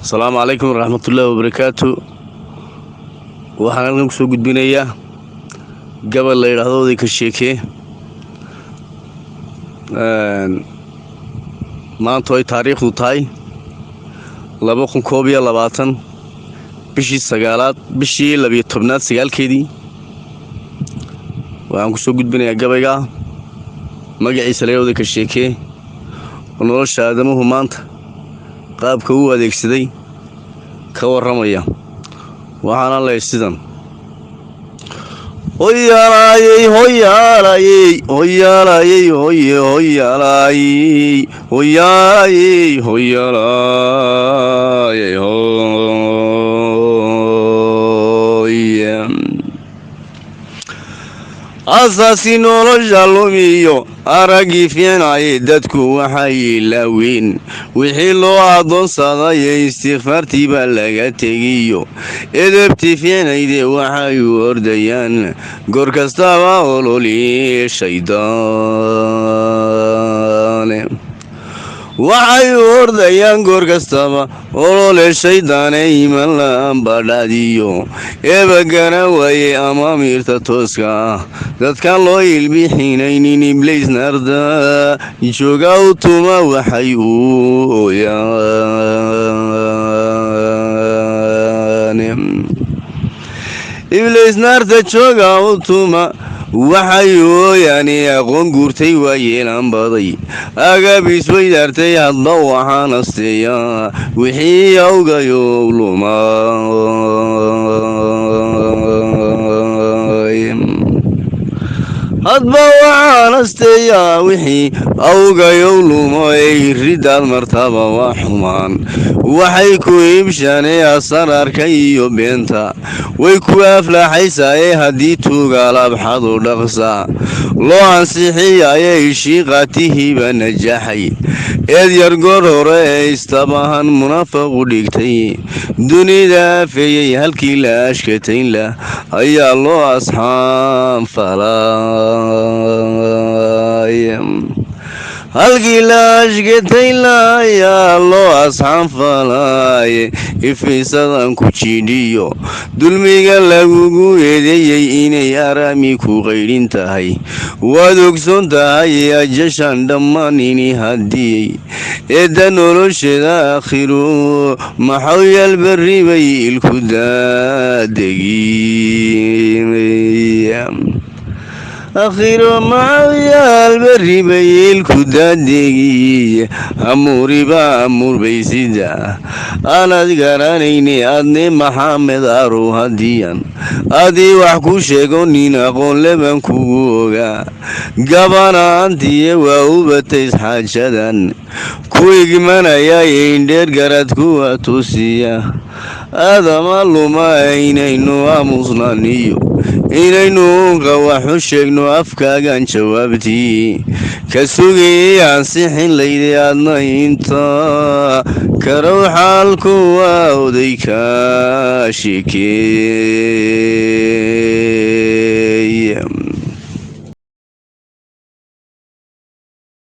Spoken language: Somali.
السلام عليكم ورحمة الله وبركاته. waxaan halkan kusoo gudbinayaa gabal la yiraahdo ka sheekay maanta ay taariikhdu tahay 2022 bishii 9aad bishii 12aad sagaalkeedii waxaan kusoo gudbinayaa gabayga magaciisa la yiraahdo ka sheekay nolosha aadamuhu maanta qaabka uu adeegsaday ka waramaya waxaana la sidan hoyaalayey hoyaalayey hoyaalayey hoyaalayey hoyaalayey hoyaalayey asaasi nolosha lumiyo aragii fiicnaaye dadku waxay ilaaween wixii loo adoonsaday istighfaartii baa laga tegiyo edebtii fiicnayde waxay u ordayaan goor kastaba ololi shaydaane waxay u ordayaan goor kastaba olole shaydaane iman la-aan badhaadiyo eebagana waaye amaamiirta tooska ah dadkan loo ilbixinaynin ibliis narda jooga u tuma waxay u ooyaan ibliis narda jooga u tuma waxay ooyaani aqoon guurtay waa yeelan baday agabiis weydaartay hadba waxaan asteeya wixii awgayo lumay hadba waxaan asteeyaa wixii awgayow lumay ridaad martaba waa xumaan waxay ku iibshaanee asararka iyo beenta way ku aflaaxaysaaye haddii tuugaalabxadu dhaqsa loo ansixiyaaye ishiiqaatihiiba najaxay eed yar goor hore ee istabahan munafaqu dhigtay dunida afeeyey halkii la ashkataynla ayaa loo asxaan falay halkii la ashkataynla ayaa loo asxaan falaaye ifiisadan ku jidhiyo dulmiga lagugu eedeeyey inay araami ku qaydhin tahay waad ogsoon tahay ajashan dhammaanini haddii eedda nolosheeda aakhiru maxaw yaal berri bay ilku daadegi akhiro maxayaal berri bay ilku daadegi amuuriba amuurbaysida aanad garanayne adne maxamed arow hadiyan adii wax ku sheego nin aqoon leban kugu ogaa gabanaantiye waa u batays xaajadan ku igmanaya indheer garad kuwa tusiya aadama luma inaynu aamusnaniyo inaynu qawaxu sheegno afkaagan jawaabtii ka sugayay ansixin layde adna inta karow xaalku waa oday ka sheekeey